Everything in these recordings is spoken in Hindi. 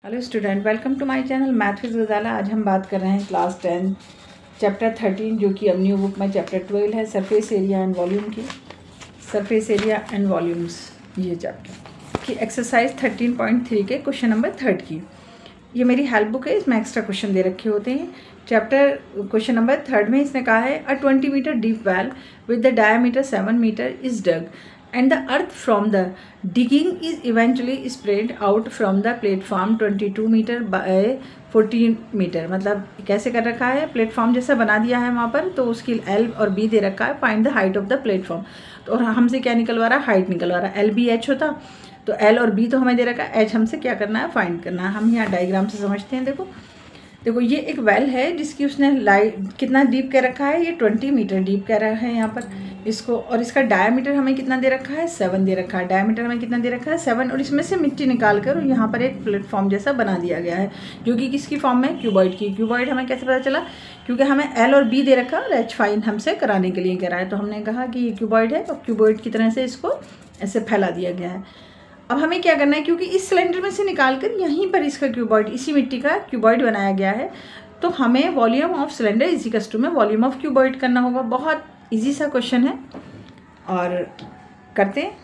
Hello student, welcome to my channel math with Ghazala. आज हम बात कर रहे हैं क्लास 10 चैप्टर 13 जो कि अब न्यू बुक में चैप्टर 12 है, सरफेस एरिया एंड वॉल्यूम की। सरफेस एरिया एंड वॉल्यूम्स ये चैप्टर की एक्सरसाइज 13.3 के क्वेश्चन नंबर 3 की। ये मेरी हेल्प बुक है, इसमें एक्स्ट्रा क्वेश्चन दे रखे होते हैं। चैप्टर क्वेश्चन नंबर 3 में इसने कहा है a 20 metre deep well with the diameter 7 metre is dug and the earth from the digging is eventually spread out from the platform 22 metre by 14 metre. मतलब कैसे कर रखा है, प्लेटफॉर्म जैसा बना दिया है वहाँ पर, तो उसकी L और B दे रखा है। Find the height of the platform, तो हमसे क्या निकलवा रहा है, हाइट निकलवा रहा है। LB H होता तो L और B तो हमें दे रखा है, H हमसे क्या करना है, फाइंड करना है। हम यहाँ डायग्राम से समझते हैं। देखो ये एक वेल है जिसकी उसने कितना डीप कह रखा है, ये 20 मीटर डीप कह रहा है यहाँ पर इसको, और इसका डायमीटर हमें कितना दे रखा है, 7 दे रखा है। डायमीटर हमें कितना दे रखा है, 7, और इसमें से मिट्टी निकाल कर यहाँ पर एक प्लेटफॉर्म जैसा बना दिया गया है जो कि किसकी फॉर्म में, क्यूबॉइड की। क्यूबॉइड हमें कैसे पता चला, क्योंकि हमें L और B दे रखा है और H फाइन हमसे कराने के लिए कह रहा है, तो हमने कहा कि ये क्यूबॉइड है और क्यूबॉइड की तरह से इसको ऐसे फैला दिया गया है। अब हमें क्या करना है, क्योंकि इस सिलेंडर में से निकाल कर यहीं पर इसका क्यूबॉइड, इसी मिट्टी का क्यूबॉइड बनाया गया है, तो हमें वॉल्यूम ऑफ सिलेंडर इसी कस्टू में वॉल्यूम ऑफ क्यूबॉइड करना होगा। बहुत इजी सा क्वेश्चन है और करते हैं।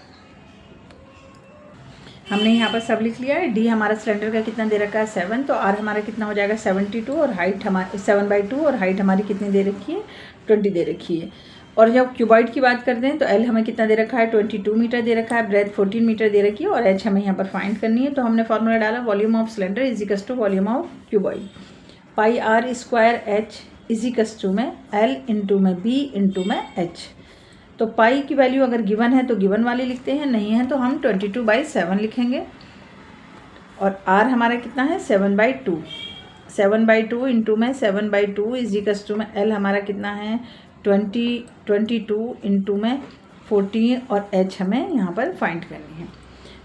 हमने यहाँ पर सब लिख लिया है। डी हमारा सिलेंडर का कितना दे रखा है, 7, तो आर हमारा कितना हो जाएगा 72, और हाइट हमारी 7/2, और हाइट हमारी कितनी दे रखी है, 20 दे रखी है। और जब क्यूबॉइड की बात करते हैं तो एल हमें कितना दे रखा है, 22 मीटर दे रखा है, ब्रेथ 14 मीटर दे रखी है, और एच हमें यहाँ पर फाइंड करनी है। तो हमने फॉर्मूला डाला, volume of cylinder is equal to volume of cuboid, pi r square h is equal to में एल इंटू में बी इंटू में एच। तो पाई की वैल्यू अगर गिवन है तो गिवन वाली लिखते हैं, नहीं है तो हम 22/7 लिखेंगे। और आर हमारा कितना है, 7/2, 7/2 इंटू में 7/2 इज इक्वल टू में एल हमारा कितना है 22 इंटू में 14, और एच हमें यहाँ पर फाइंड करनी है।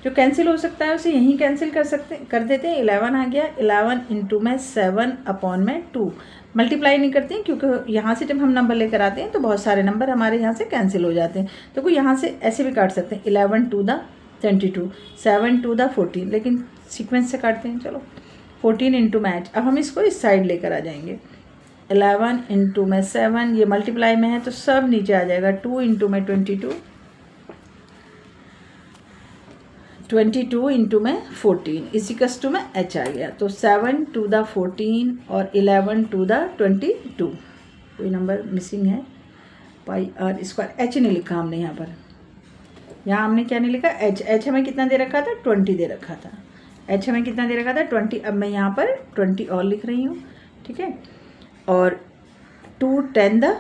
जो कैंसिल हो सकता है उसे यहीं कैंसिल कर देते हैं। 11 आ गया, 11 इंटू में 7/2 मल्टीप्लाई नहीं करते हैं, क्योंकि यहाँ से जब हम नंबर लेकर आते हैं तो बहुत सारे नंबर हमारे यहाँ से कैंसिल हो जाते हैं। तो कोई यहाँ से ऐसे भी काट सकते हैं, 11 to the 22, 7 to the 14, लेकिन सीक्वेंस से काटते हैं। चलो 14 इंटू में एच। अब हम इसको इस साइड लेकर आ जाएंगे। 11 इंटू में 7, ये मल्टीप्लाई में है तो सब नीचे आ जाएगा। 2 इंटू में 22, 22 इंटू में 14 इज इक्वल्स टू में एच आ गया। तो 7 to the 14 और 11 to the 22, कोई नंबर मिसिंग है, पाई आर स्क्वायर। एच नहीं लिखा हमने यहाँ पर, यहाँ हमने क्या नहीं लिखा, एच। एच हमें कितना दे रखा था, 20 दे रखा था। एच हमें कितना दे रखा था, 20। अब मैं यहाँ पर 20 और लिख रही हूँ, ठीक है। और 2 10 the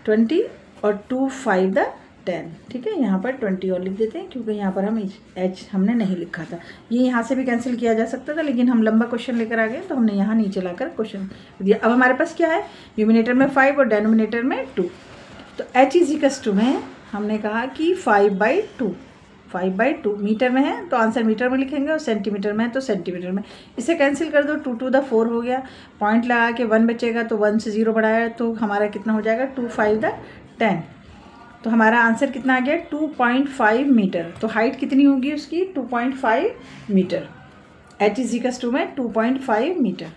20 और 2 5 the 10, ठीक है। यहाँ पर 20 और लिख देते हैं, क्योंकि यहाँ पर हम एच हमने नहीं लिखा था। ये यहाँ से भी कैंसिल किया जा सकता था, लेकिन हम लंबा क्वेश्चन लेकर आ गए तो हमने यहाँ नीचे लाकर क्वेश्चन दिया। अब हमारे पास क्या है, न्यूमिनेटर में 5 और डेनोमिनेटर में 2, तो एच इज इक्वल टू में हमने कहा कि 5/2, 5/2 मीटर में है तो आंसर मीटर में लिखेंगे, और सेंटीमीटर में है तो सेंटीमीटर में। इसे कैंसिल कर दो, 2 to the 4 हो गया, पॉइंट लगा के 1 बचेगा, तो 1 से 0 बढ़ाया तो हमारा कितना हो जाएगा, 2 5 the 10। तो हमारा आंसर कितना आ गया, 2.5 मीटर। तो हाइट कितनी होगी उसकी, 2.5 metre. H is equal to में 2.5 मीटर,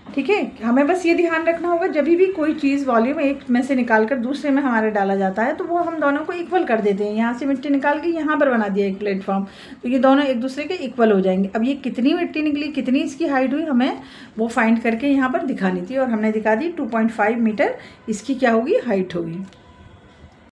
ठीक है। हमें बस ये ध्यान रखना होगा, जब भी कोई चीज़ वॉल्यूम एक में से निकाल कर दूसरे में हमारे डाला जाता है तो वो हम दोनों को इक्वल कर देते हैं। यहाँ से मिट्टी निकाल के यहाँ पर बना दिया एक प्लेटफॉर्म, तो ये दोनों एक दूसरे के इक्वल हो जाएंगे। अब ये कितनी मिट्टी निकली, कितनी इसकी हाइट हुई, हमें वो फाइंड करके यहाँ पर दिखानी थी, और हमने दिखा दी 2.5 मीटर इसकी क्या होगी, हाइट होगी।